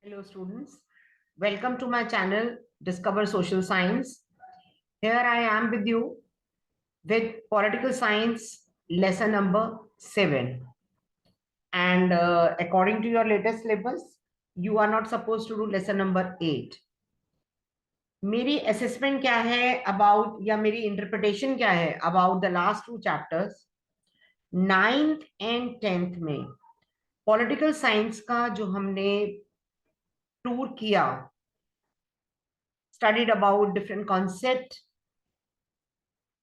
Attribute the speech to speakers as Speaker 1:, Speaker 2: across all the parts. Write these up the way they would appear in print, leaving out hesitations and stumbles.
Speaker 1: Hello students, welcome to my channel Discover Social Science. Here I am with you with Political Science lesson number 7. And according to your latest syllabus, you are not supposed to do lesson number 8. मेरी assessment क्या है about या मेरी interpretation क्या है about the last two chapters 9th and 10th में political science का जो हमने टूर किया, studied about different concepts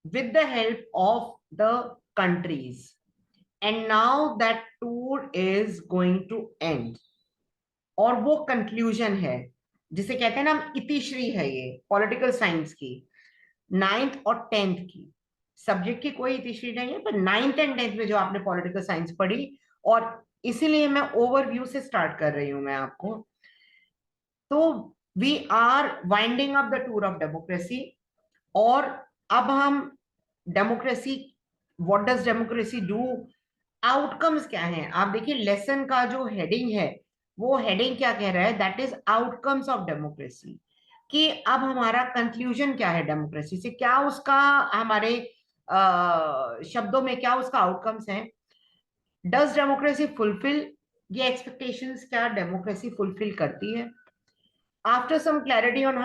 Speaker 1: with the help of the countries, and now that tour is going to end. और वो कंक्लूजन है जिसे कहते हैं ना हम, इतिश्री है ये पॉलिटिकल साइंस की 9th और 10th की। सब्जेक्ट की कोई इतिश्री नहीं है, पर 9th एंड 10th में जो आपने पॉलिटिकल साइंस पढ़ी, और इसीलिए मैं ओवरव्यू से स्टार्ट कर रही हूं मैं आपको। तो we are winding up the tour of democracy, और अब हम democracy, what does democracy do, outcomes क्या हैं। आप देखिए लेसन का जो हेडिंग है, वो हेडिंग क्या कह रहा है, that is outcomes of democracy. कि अब हमारा कंक्लूजन क्या है डेमोक्रेसी से, क्या उसका हमारे शब्दों में क्या उसका आउटकम्स है। डज डेमोक्रेसी फुलफिल ये एक्सपेक्टेशंस, क्या डेमोक्रेसी फुलफिल करती है। After some clarity on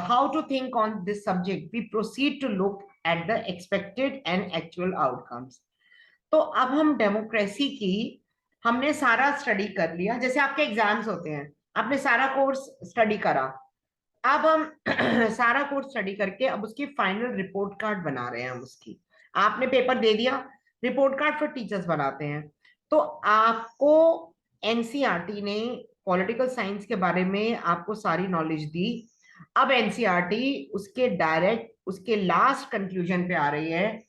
Speaker 1: how to think on this subject, we proceed to look at the expected and actual outcomes. तो अब हम डेमोक्रेसी की हमने सारा स्टडी कर लिया, जैसे आपके एग्जाम्स होते हैं, आपने सारा कोर्स स्टडी करा। अब हम सारा कोर्स स्टडी करके अब उसकी फाइनल रिपोर्ट कार्ड बना रहे हैं हम उसकी। आपने पेपर दे दिया, रिपोर्ट कार्ड फिर टीचर्स बनाते हैं। तो आपको एनसीईआरटी ने पॉलिटिकल साइंस के बारे में आपको सारी नॉलेज दी। अब एनसीईआरटी उसके डायरेक्ट उसके लास्ट कंक्लूजन पे आ रही है,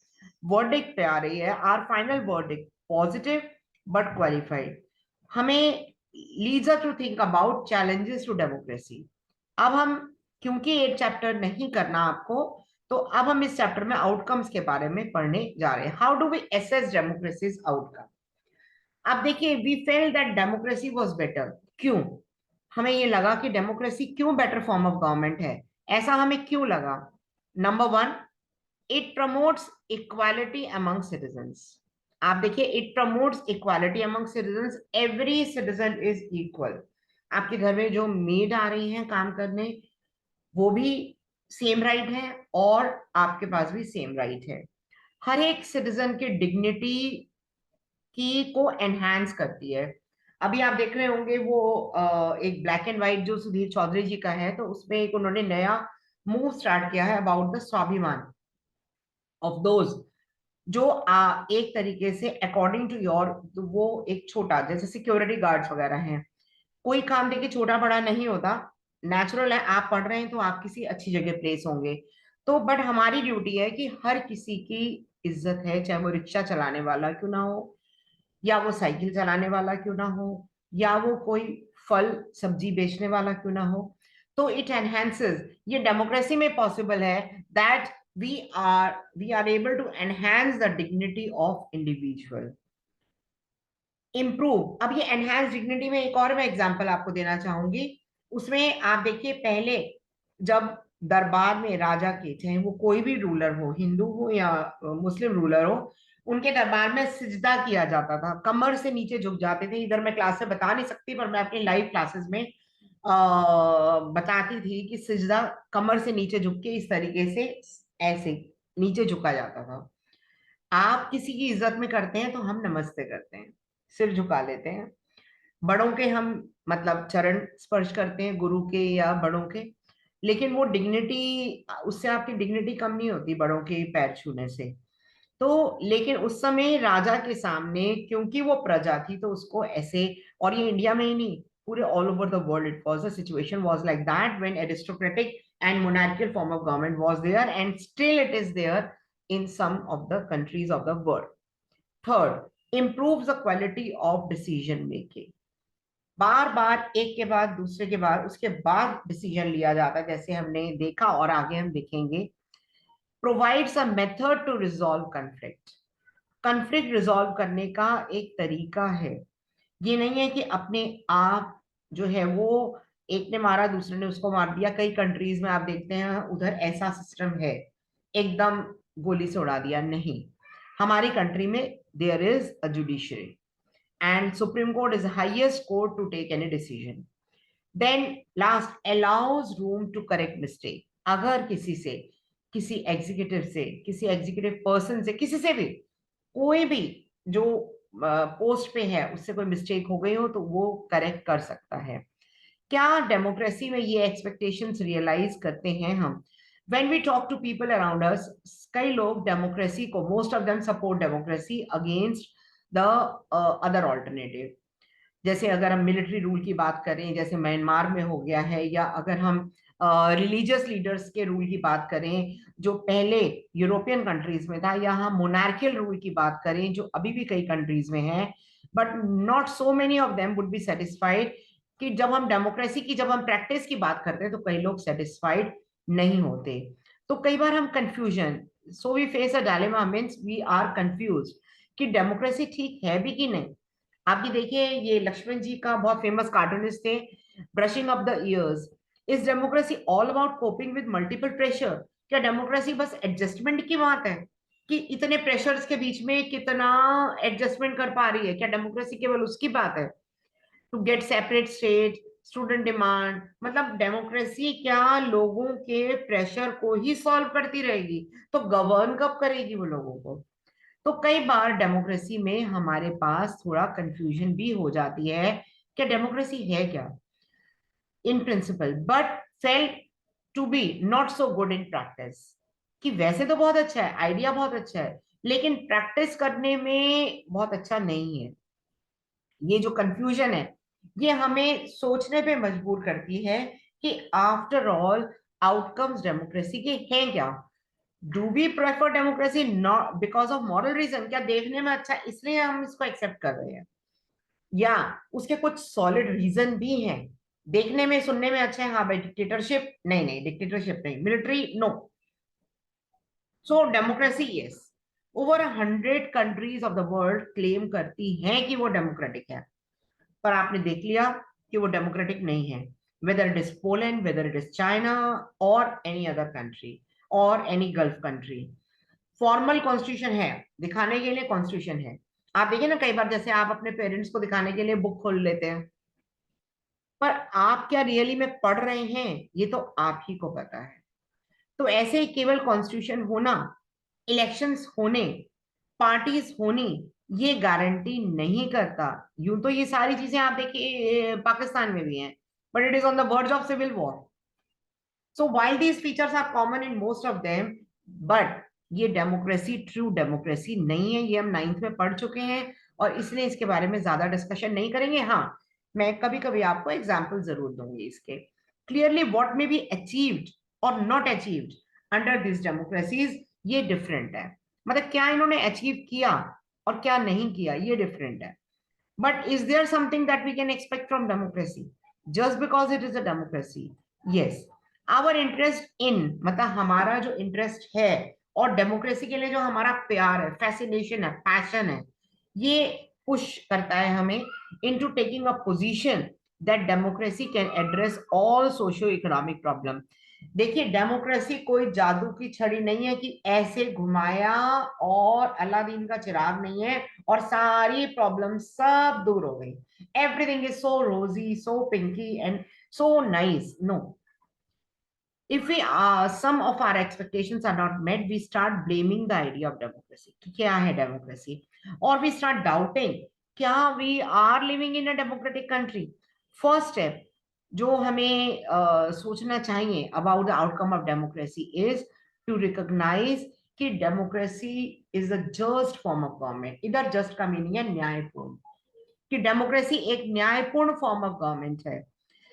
Speaker 1: वर्डिक्ट पे आ रही है। Our final verdict positive but qualified, हमें leads us to think about challenges to democracy. अब हम, क्योंकि एक चैप्टर नहीं करना आपको, तो अब हम इस चैप्टर में आउटकम्स के बारे में पढ़ने जा रहे हैं। How do we assess democracy's outcome. अब देखिए, we felt that democracy was better. क्यों हमें ये लगा कि डेमोक्रेसी क्यों बेटर फॉर्म ऑफ गवर्नमेंट है, ऐसा हमें क्यों लगा। Number one, it promotes equality among citizens. आप देखिए, it promotes equality among citizens, every citizen is equal. आपके घर में जो मेड आ रही हैं काम करने, वो भी सेम राइट है, और आपके पास भी सेम राइट है। हर एक सिटीजन की डिग्निटी की को एनहांस करती है। अभी आप देख रहे होंगे वो एक ब्लैक एंड व्हाइट जो सुधीर चौधरी जी का है, तो उसमें एक उन्होंने नया मूव स्टार्ट किया है अबाउट द स्वाभिमान ऑफ दोज जो एक तरीके से अकॉर्डिंग टू योर, वो एक छोटा, जैसे सिक्योरिटी गार्ड्स वगैरह हैं, कोई काम देखिए छोटा बड़ा नहीं होता, नेचुरल है। आप पढ़ रहे हैं तो आप किसी अच्छी जगह प्लेस होंगे, तो बट हमारी ड्यूटी है कि हर किसी की इज्जत है, चाहे वो रिक्शा चलाने वाला क्यों ना हो, या वो साइकिल चलाने वाला क्यों ना हो, या वो कोई फल सब्जी बेचने वाला क्यों ना हो। तो इट एनहेंसेस, ये डेमोक्रेसी में पॉसिबल है that we are able to enhance the dignity of individual, improve. अब ये एनहेंस डिग्निटी में एक और मैं एग्जांपल आपको देना चाहूंगी। उसमें आप देखिए, पहले जब दरबार में राजा के, चाहे वो कोई भी रूलर हो, हिंदू हो या मुस्लिम रूलर हो, उनके दरबार में सिजदा किया जाता था, कमर से नीचे झुक जाते थे। इधर मैं क्लास से बता नहीं सकती, पर मैं अपनी लाइव क्लासेस में बताती थी कि सिजदा कमर से नीचे झुक के इस तरीके से ऐसे नीचे झुका जाता था। आप किसी की इज्जत में करते हैं तो हम नमस्ते करते हैं, सिर झुका लेते हैं। बड़ों के हम मतलब चरण स्पर्श करते हैं, गुरु के या बड़ों के, लेकिन वो डिग्निटी, उससे आपकी डिग्निटी कम नहीं होती बड़ों के पैर छूने से। तो लेकिन उस समय राजा के सामने, क्योंकि वो प्रजा थी, तो उसको ऐसे, और ये इंडिया में ही नहीं, पूरे all over the world it was, the situation was like that when aristocratic and monarchial form of government was there, and still it is there in some of the countries of the world. Third, improves the quality of decision making. बार बार एक के बाद दूसरे के बाद उसके बाद decision लिया जाता है, जैसे हमने देखा और आगे हम देखेंगे। Provides a method to resolve conflict, conflict resolve करने का एक तरीका है। ये नहीं है कि अपने आप जो है वो एक ने मारा, दूसरे ने उसको मार दिया। कई कंट्रीज में आप देखते हैं उधर ऐसा सिस्टम है, एकदम गोली से उड़ा दिया, नहीं। हमारी कंट्री में there is a judiciary and supreme court is highest court to take any decision. Then last, allows room to correct mistake. अगर किसी से, किसी एग्जीक्यूटिव से, किसी एग्जीक्यूटिव पर्सन से, किसी से भी, कोई भी जो पोस्ट पे है उससे कोई मिस्टेक हो गई हो तो वो करेक्ट कर सकता है। क्या डेमोक्रेसी में ये एक्सपेक्टेशंस रियलाइज करते हैं हम? When we talk to people around us, कई लोग डेमोक्रेसी को, most of them support democracy against the other alternative. जैसे अगर हम मिलिट्री रूल की बात करें, जैसे म्यांमार में हो गया है, या अगर हम रिलीजियस लीडर्स के रूल की बात करें जो पहले यूरोपियन कंट्रीज में था, या हम मोनार्कियल रूल की बात करें जो अभी भी कई कंट्रीज में है, but not so many of them would be satisfied. कि जब हम डेमोक्रेसी की, जब हम प्रैक्टिस की बात करते हैं तो कई लोग सेटिस्फाइड नहीं होते। तो कई बार हम confusion, so we face a dilemma, means we are confuse कि डेमोक्रेसी ठीक है भी कि नहीं। आप ये देखिए, ये लक्ष्मण जी का बहुत फेमस कार्टूनिस्ट थे, brushing of the years. Is democracy all about coping with multiple pressure? क्या डेमोक्रेसी बस एडजस्टमेंट की बात है कि इतने प्रेशर्स के बीच में कितना एडजस्टमेंट कर पा रही है? क्या डेमोक्रेसी केवल उसकी बात है? To get separate state, student demand, मतलब डेमोक्रेसी क्या लोगों के प्रेशर को ही सॉल्व करती रहेगी? तो गवर्न कब करेगी वो लोगों को? तो कई बार डेमोक्रेसी में हमारे पास थोड़ा कंफ्यूजन भी हो जाती है कि डेमोक्रेसी है क्या in principle, but felt to be not so good in practice. कि वैसे तो बहुत अच्छा है, आइडिया बहुत अच्छा है, लेकिन प्रैक्टिस करने में बहुत अच्छा नहीं है। ये जो कंफ्यूजन है, ये हमें सोचने पे मजबूर करती है कि आफ्टर ऑल आउटकम्स डेमोक्रेसी के हैं क्या? Do we prefer democracy not because of moral reason? क्या देखने में अच्छा है इसलिए हम इसको एक्सेप्ट कर रहे हैं, या उसके कुछ सॉलिड रीजन भी हैं? देखने में, सुनने में अच्छा है, हाँ भाई डिक्टेटरशिप नहीं, नहीं डिक्टेटरशिप नहीं, military no. So democracy yes, over 100 countries of the world claim करती हैं कि वो डेमोक्रेटिक है, पर आपने देख लिया कि वो डेमोक्रेटिक नहीं है। Whether it is Poland, whether it is China, और एनी अदर कंट्री, और any gulf country. Formal constitution है, दिखाने के लिए कॉन्स्टिट्यूशन है। आप देखिए ना, कई बार जैसे आप अपने पेरेंट्स को दिखाने के लिए बुक खोल लेते हैं, पर आप क्या रियली में पढ़ रहे हैं ये तो आप ही को पता है। तो ऐसे ही केवल कॉन्स्टिट्यूशन होना, इलेक्शंस होने, पार्टीज होनी, ये गारंटी नहीं करता। यूं तो ये सारी चीजें आप देखिए पाकिस्तान में भी हैं, but it is on the verge of civil war. So while these features are common in most of them, but ये डेमोक्रेसी ट्रू डेमोक्रेसी नहीं है, ये हम नाइन्थ में पढ़ चुके हैं, और इसलिए इसके बारे में ज्यादा डिस्कशन नहीं करेंगे। हाँ, मैं कभी कभी आपको एग्जाम्पल जरूर दूंगी इसके। Clearly what may be achieved और not achieved under this democracies, ये डिफरेंट है। मतलब क्या इन्होंने अचीव किया और क्या नहीं किया, ये डिफरेंट है। But is there something that we can expect from democracy just because it is a democracy? Yes, our interest in, मतलब हमारा जो इंटरेस्ट है और डेमोक्रेसी के लिए जो हमारा प्यार है, फैसिनेशन है, पैशन है, ये पुश करता है हमें into taking a position that democracy can address all socio economic problem. देखिए, डेमोक्रेसी कोई जादू की छड़ी नहीं है कि ऐसे घुमाया और अलादीन का चिराग नहीं है और सारी प्रॉब्लम सब दूर हो गई। Everything is so rosy, so pinky and so nice, no. If we some of our expectations are not met, we start blaming the idea of democracy कि क्या है democracy, or we start doubting क्या we are living in a democratic country. First step जो हमें सोचना चाहिए about the outcome of democracy is to recognize कि democracy is a just form of government. इधर just का meaning है न्यायपूर्ण, कि डेमोक्रेसी एक न्यायपूर्ण फॉर्म ऑफ गवर्नमेंट है।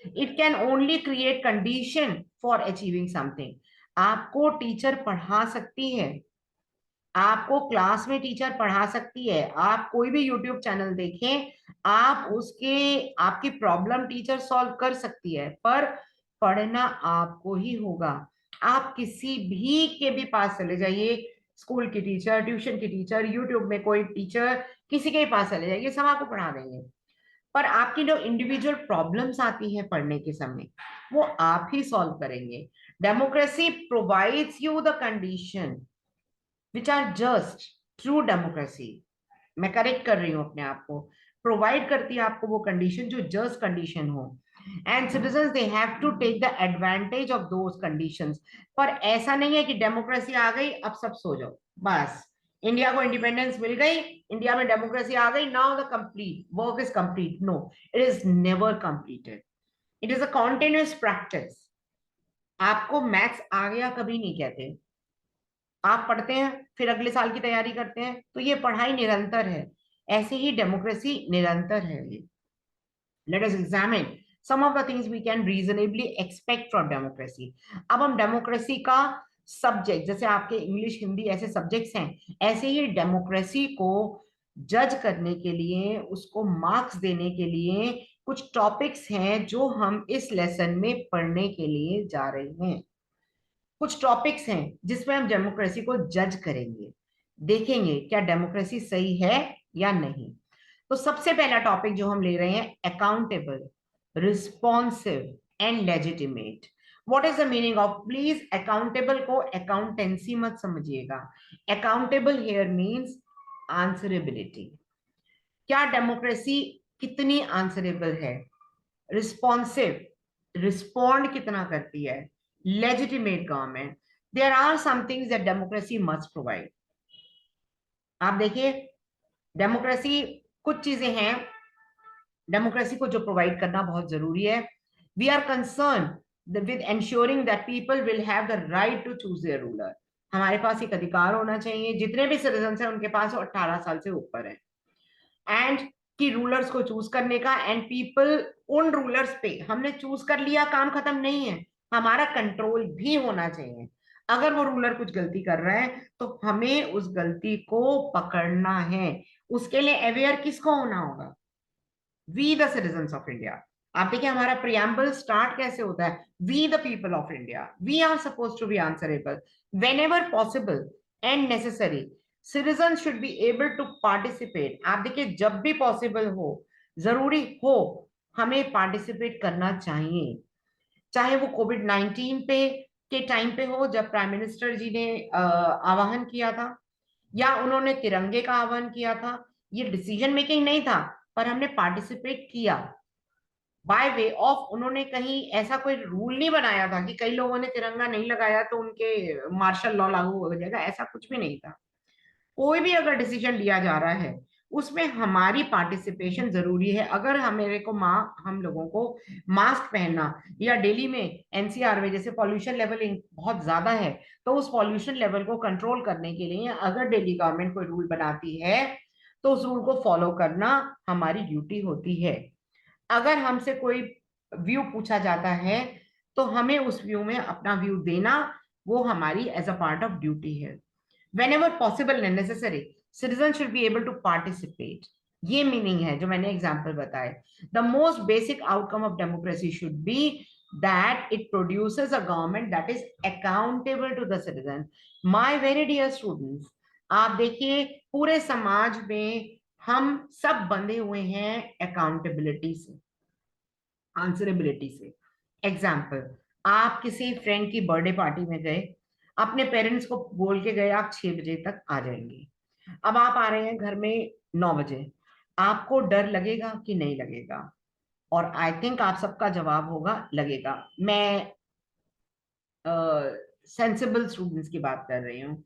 Speaker 1: It can only create condition for achieving something. आपको टीचर पढ़ा सकती है, आपको क्लास में टीचर पढ़ा सकती है, आप कोई भी यूट्यूब चैनल देखें, आप उसके, आपकी प्रॉब्लम टीचर सॉल्व कर सकती है, पर पढ़ना आपको ही होगा। आप किसी भी के भी पास चले जाइए, स्कूल की टीचर, ट्यूशन की टीचर, यूट्यूब में कोई टीचर, किसी के पास चले जाइए, सब आपको पढ़ा देंगे। पर आपकी जो इंडिविजुअल प्रॉब्लम्स आती हैं पढ़ने के समय, वो आप ही सॉल्व करेंगे। Democracy provides you the condition which are just. True democracy, मैं करेक्ट कर रही हूं अपने आप को, प्रोवाइड करती है आपको वो कंडीशन जो जस्ट कंडीशन हो, and citizens they have to take the advantage of those conditions. पर ऐसा नहीं है कि डेमोक्रेसी आ गई अब सब सो जाओ, बस इंडिया को इंडिपेंडेंस मिल गई, इंडिया में डेमोक्रेसी आ गई, now the complete work is complete. No, it is never completed, it is a continuous practice. आपको मैथ्स आ गया कभी नहीं कहते, आप पढ़ते हैं फिर अगले साल की तैयारी करते हैं, तो ये पढ़ाई निरंतर है। ऐसे ही डेमोक्रेसी निरंतर है ये। Let us examine some of the things we can reasonably expect from democracy. अब हम डेमोक्रेसी का सब्जेक्ट, जैसे आपके इंग्लिश हिंदी ऐसे सब्जेक्ट्स हैं, ऐसे ही डेमोक्रेसी को जज करने के लिए, उसको मार्क्स देने के लिए कुछ टॉपिक्स हैं जो हम इस लेसन में पढ़ने के लिए जा रहे हैं। कुछ टॉपिक्स हैं जिसमें हम डेमोक्रेसी को जज करेंगे, देखेंगे क्या डेमोक्रेसी सही है या नहीं। तो सबसे पहला टॉपिक जो हम ले रहे हैं, accountable, responsive and legitimate. What is the meaning of, please accountable को अकाउंटेंसी मत समझिएगा। Accountable here means answerability. क्या डेमोक्रेसी कितनी आंसरेबल है, रिस्पॉन्सिव, रिस्पॉन्ड कितना करती है, legitimate government. There are some things that democracy must provide. आप देखिए, डेमोक्रेसी कुछ चीजें हैं, डेमोक्रेसी को जो प्रोवाइड करना बहुत जरूरी है। We are concern with ensuring that people will have the right to choose their ruler। हमारे पास एक अधिकार होना चाहिए, जितने भी सिटीजन हैं उनके पास 18 साल से ऊपर है, एंड कि रूलर्स को चूज करने का, एंड पीपल उन रूलर्स पे, हमने चूज कर लिया काम खत्म नहीं है, हमारा कंट्रोल भी होना चाहिए। अगर वो रूलर कुछ गलती कर रहा है तो हमें उस गलती को पकड़ना है। उसके लिए अवेयर किसको होना होगा, we the citizens of India. आप देखिए हमारा प्रियम्बल स्टार्ट कैसे होता है, we the people of India, we are suppose to be answerable whenever possible and necessary. Citizen should be able to participate. आप देखिए जब भी पॉसिबल हो, जरूरी हो, हमें पार्टिसिपेट करना चाहिए। चाहे वो कोविड-19 पे के टाइम पे हो, जब प्राइम मिनिस्टर जी ने आह्वान किया था, या उन्होंने तिरंगे का आह्वान किया था। ये डिसीजन मेकिंग नहीं था, पर हमने पार्टिसिपेट किया बाय वे ऑफ, उन्होंने कहीं ऐसा कोई रूल नहीं बनाया था कि कई लोगों ने तिरंगा नहीं लगाया तो उनके मार्शल लॉ लागू हो जाएगा, ऐसा कुछ भी नहीं था। कोई भी अगर डिसीजन लिया जा रहा है, उसमें हमारी पार्टिसिपेशन जरूरी है। अगर हम लोगों को मास्क पहनना, या डेली में एनसीआर में जैसे पॉल्यूशन लेवल बहुत ज्यादा है, तो उस पॉल्यूशन लेवल को कंट्रोल करने के लिए अगर डेली गवर्नमेंट कोई रूल बनाती है, तो उस रूल को फॉलो करना हमारी ड्यूटी होती है। अगर हमसे कोई व्यू पूछा जाता है, तो हमें उस व्यू में अपना व्यू देना, वो हमारी as a part of duty है। whenever possible and necessary, citizens should be able to participate। ये मीनिंग है जो मैंने एग्जांपल बताए। The most basic outcome of democracy should be that it produces a government that is accountable to the citizen। my very dear students, आप देखिए पूरे समाज में हम सब बंधे हुए हैं अकाउंटेबिलिटी से, आंसरेबिलिटी से। एग्जाम्पल, आप किसी फ्रेंड की बर्थडे पार्टी में गए, अपने पेरेंट्स को बोल के गए आप 6 बजे तक आ जाएंगे। अब आप आ रहे हैं घर में 9 बजे, आपको डर लगेगा कि नहीं लगेगा? और आई थिंक आप सबका जवाब होगा लगेगा। मैं सेंसिबल स्टूडेंट्स की बात कर रही हूँ।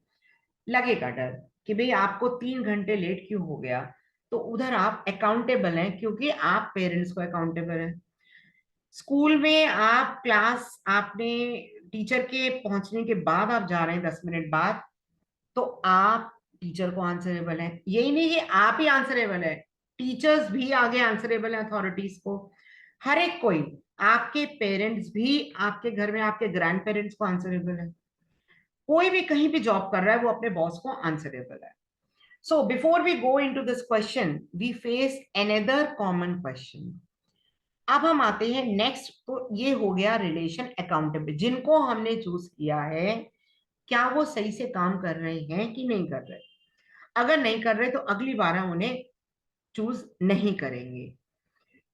Speaker 1: लगेगा डर कि भाई आपको 3 घंटे लेट क्यों हो गया। तो उधर आप अकाउंटेबल हैं क्योंकि आप पेरेंट्स को अकाउंटेबल हैं। स्कूल में आप क्लास, आपने टीचर के पहुंचने के बाद आप जा रहे हैं 10 मिनट बाद, तो आप टीचर को आंसरेबल हैं। यही नहीं कि आप ही आंसरेबल है, टीचर्स भी आगे आंसरेबल है अथॉरिटीज को। हर एक कोई, आपके पेरेंट्स भी आपके घर में आपके ग्रैंड पेरेंट्स को आंसरेबल है। कोई भी कहीं भी जॉब कर रहा है वो अपने बॉस को आंसरेबल है। So before we go into this question, we face another common question. अब हम आते हैं नेक्स्ट। तो ये हो गया रिलेशन अकाउंटेबल, जिनको हमने चूज किया है क्या वो सही से काम कर रहे हैं कि नहीं कर रहे। अगर नहीं कर रहे तो अगली बार हम उन्हें चूज नहीं करेंगे।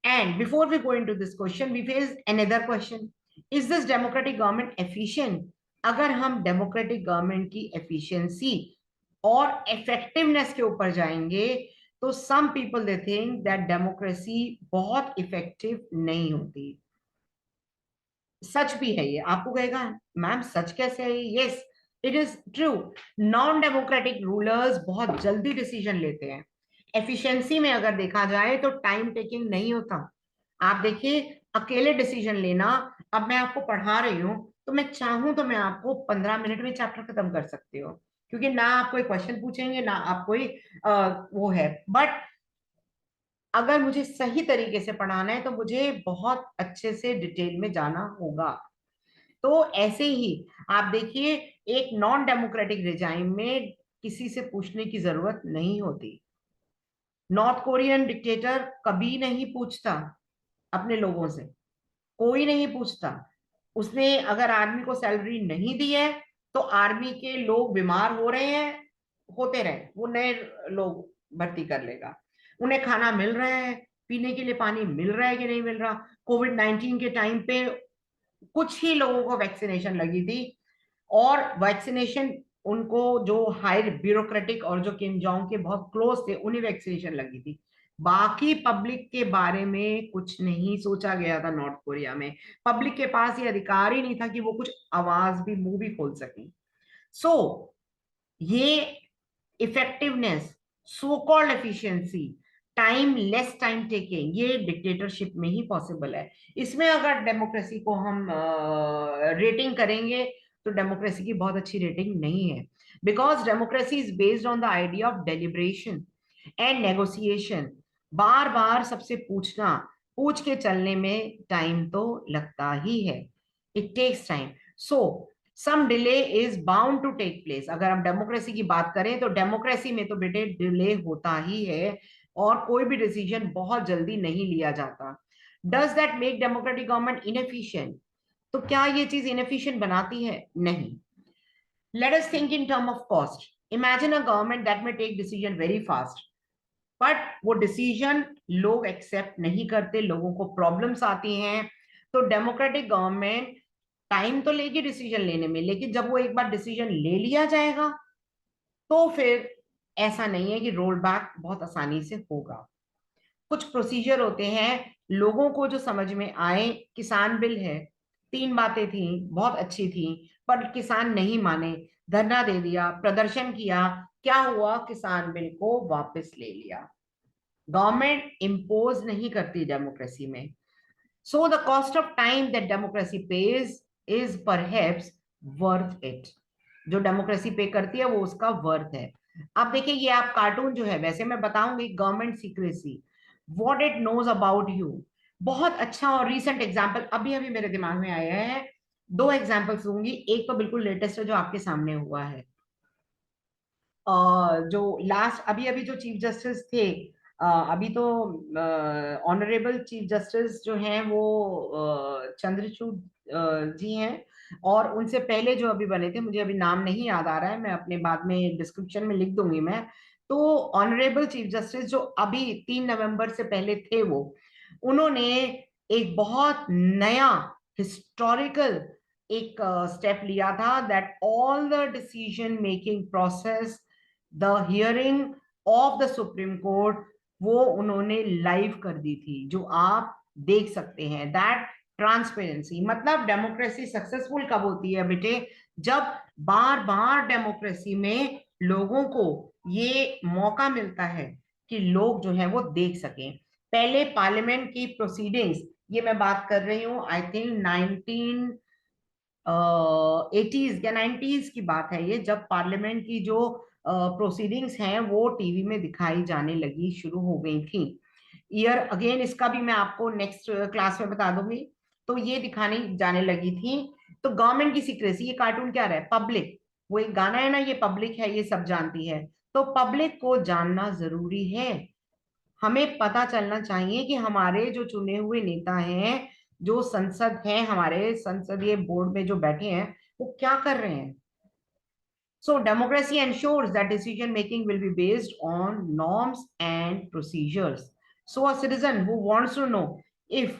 Speaker 1: And before we go into this question, we face another question. Is this democratic government efficient? अगर हम डेमोक्रेटिक गवर्नमेंट की एफिशिएंसी और इफेक्टिवनेस के ऊपर जाएंगे तो some people they think that democracy बहुत इफेक्टिव नहीं होती। सच भी है ये, आपको कहेगा मैम सच कैसे है? Yes, it is true. Non democratic rulers बहुत जल्दी डिसीजन लेते हैं। एफिशिएंसी में अगर देखा जाए तो टाइम टेकिंग नहीं होता। आप देखिए, अकेले डिसीजन लेना, अब मैं आपको पढ़ा रही हूँ तो मैं चाहूं तो मैं आपको 15 मिनट में चैप्टर खत्म कर सकती हूँ, क्योंकि ना आप कोई क्वेश्चन पूछेंगे ना आप कोई वो है। बट अगर मुझे सही तरीके से पढ़ाना है तो मुझे बहुत अच्छे से डिटेल में जाना होगा। तो ऐसे ही आप देखिए, एक नॉन डेमोक्रेटिक रिजाइम में किसी से पूछने की जरूरत नहीं होती। नॉर्थ कोरियन डिक्टेटर कभी नहीं पूछता अपने लोगों से, कोई नहीं पूछता। उसने अगर आर्मी को सैलरी नहीं दी है तो आर्मी के लोग बीमार हो रहे हैं, होते रहे, वो नए लोग भर्ती कर लेगा। उन्हें खाना मिल रहा है, पीने के लिए पानी मिल रहा है कि नहीं मिल रहा। कोविड-19 के टाइम पे कुछ ही लोगों को वैक्सीनेशन लगी थी, और वैक्सीनेशन उनको जो हाई ब्यूरोक्रेटिक और जो किम जोंग के बहुत क्लोज थे उन्हें वैक्सीनेशन लगी थी। बाकी पब्लिक के बारे में कुछ नहीं सोचा गया था नॉर्थ कोरिया में। पब्लिक के पास ये अधिकार ही नहीं था कि वो कुछ आवाज भी, मुंह भी खोल सके। सो ये effectiveness, so called efficiency, time, less time taking, ये डिक्टेटरशिप में ही पॉसिबल है। इसमें अगर डेमोक्रेसी को हम रेटिंग करेंगे तो डेमोक्रेसी की बहुत अच्छी रेटिंग नहीं है, because democracy is based on the idea of deliberation and negotiation. बार बार सबसे पूछना, पूछ के चलने में टाइम तो लगता ही है, it takes time. So some delay is bound to take place. अगर हम डेमोक्रेसी की बात करें तो डेमोक्रेसी में तो बेटे डिले होता ही है, और कोई भी डिसीजन बहुत जल्दी नहीं लिया जाता। Does that make democratic government inefficient? तो क्या ये चीज इनएफिशिएंट बनाती है? नहीं। Let us think in term of cost. Imagine a government that में take decision very fast, but वो डिसीजन लोग एक्सेप्ट नहीं करते, लोगों को प्रॉब्लम्स आती हैं। तो डेमोक्रेटिक गवर्नमेंट टाइम तो लेगी डिसीजन लेने में, लेकिन जब वो एक बार डिसीजन ले लिया जाएगा तो फिर ऐसा नहीं है कि रोल बैक बहुत आसानी से होगा। कुछ प्रोसीजर होते हैं, लोगों को जो समझ में आए। किसान बिल है, 3 बातें थी, बहुत अच्छी थी, पर किसान नहीं माने, धरना दे दिया, प्रदर्शन किया, क्या हुआ? किसान बिल को वापस ले लिया। गवर्नमेंट इम्पोज नहीं करती डेमोक्रेसी में। So the cost of time that democracy page is perhaps worth it. जो डेमोक्रेसी पे करती है वो उसका वर्थ है। अब देखिए, ये आप कार्टून जो है, वैसे मैं बताऊंगी government secrecy, what it knows about you. बहुत अच्छा और रीसेंट एग्जांपल अभी अभी मेरे दिमाग में आया है। 2 एग्जांपल्स दूंगी, एक तो बिल्कुल लेटेस्ट है जो आपके सामने हुआ है। जो लास्ट अभी अभी जो चीफ जस्टिस थे, अभी तो ऑनरेबल चीफ जस्टिस जो हैं वो चंद्रचूड़ जी हैं, और उनसे पहले जो अभी बने थे, मुझे अभी नाम नहीं याद आ रहा है, मैं अपने बाद में डिस्क्रिप्शन में लिख दूंगी मैं। तो ऑनरेबल चीफ जस्टिस जो अभी 3 नवंबर से पहले थे, वो उन्होंने एक बहुत नया हिस्टोरिकल एक स्टेप लिया था, that all the decision making process, the hearing of the supreme court, वो उन्होंने लाइव कर दी थी, जो आप देख सकते हैं। दैट ट्रांसपेरेंसी, मतलब डेमोक्रेसी सक्सेसफुल कब होती है बेटे? जब बार बार डेमोक्रेसी में लोगों को ये मौका मिलता है कि लोग जो है वो देख सकें। पहले पार्लियामेंट की प्रोसीडिंग्स, ये मैं बात कर रही हूँ आई थिंक 80s या 90s की बात है ये, जब पार्लियामेंट की जो प्रोसीडिंग्स हैं वो टीवी में दिखाई जाने लगी, शुरू हो गई थी। ईयर अगेन इसका भी मैं आपको नेक्स्ट क्लास में बता दूंगी। तो ये दिखाने जाने लगी थी। तो गवर्नमेंट की सीक्रेसी, ये कार्टून क्या रहा है? पब्लिक, वो एक गाना है ना, ये पब्लिक है, ये सब जानती है। तो पब्लिक को जानना जरूरी है। हमें पता चलना चाहिए कि हमारे जो चुने हुए नेता हैं, जो संसद है, हमारे संसदीय बोर्ड में जो बैठे हैं, वो क्या कर रहे हैं। सो democracy ensures that decision making will be based on norms and procedures. So a citizen who wants to know if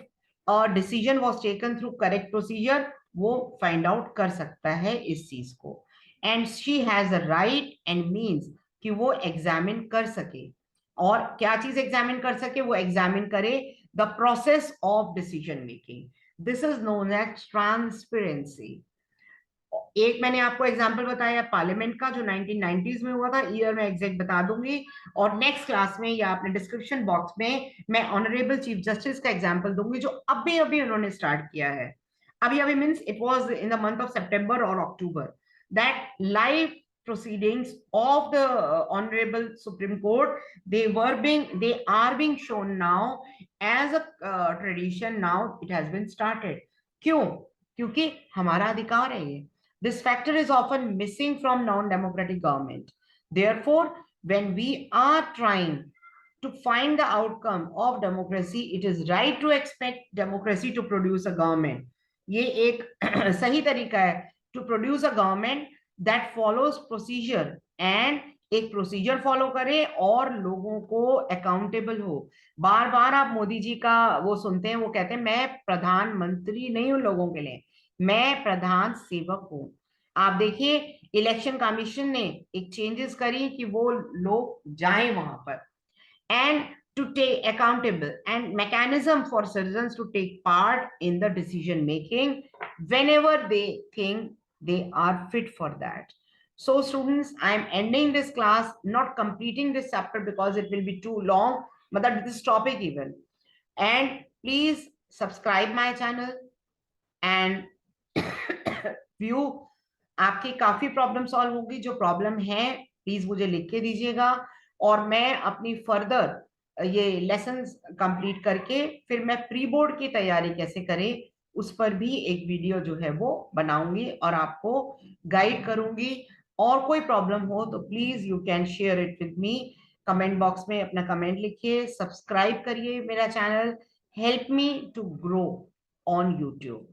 Speaker 1: a decision was taken through correct procedure, वो find out कर सकता है इस चीज को, and she has a right and means कि वो examine कर सके, और क्या चीज examine कर सके, वो examine करे the process of decision making. This is known as transparency. एक मैंने आपको एग्जांपल बताया पार्लियामेंट का जो 1990s में हुआ था, ईयर में एग्जैक्ट बता दूंगी, और नेक्स्ट क्लास में या अपने डिस्क्रिप्शन बॉक्स में मैं ऑनरेबल चीफ जस्टिस का एग्जांपल दूंगी जो अभी अभी उन्होंने स्टार्ट किया है. अभी अभी means it was in the month of सितंबर और अक्टूबर, that live proceedings of the honorable Supreme Court, they are being shown now as a tradition. Now it has been started. क्यों? क्योंकि हमारा अधिकार है ये. This factor is often missing from non-democratic government. Therefore, when we are trying to find the outcome of democracy, it is right to expect democracy to produce a government. ये एक सही तरीका है to produce a government that follows procedure and एक procedure follow करे और लोगों को अकाउंटेबल हो. बार बार आप मोदी जी का वो सुनते हैं, वो कहते हैं मैं प्रधानमंत्री नहीं हूं लोगों के लिए, मैं प्रधान सेवक हूं. आप देखिए इलेक्शन कमीशन ने एक चेंजेस करी कि वो लोग जाएं वहां पर, and to take accountable and mechanism for citizens to take part in the decision making whenever they think they are fit for that. So students, I am ending this class, not completing this chapter because it will be too long, but that this topic even. And please subscribe my channel and view. आपकी काफी problem solve होगी, जो problem है please मुझे लिख के दीजिएगा, और मैं अपनी फर्दर ये लेसन्स कंप्लीट करके फिर मैं प्री बोर्ड की तैयारी कैसे करें उस पर भी एक वीडियो जो है वो बनाऊंगी और आपको गाइड करूंगी. और कोई प्रॉब्लम हो तो please you can share it with me. Comment box में अपना कमेंट लिखिए, सब्सक्राइब करिए मेरा channel, help me to grow on YouTube.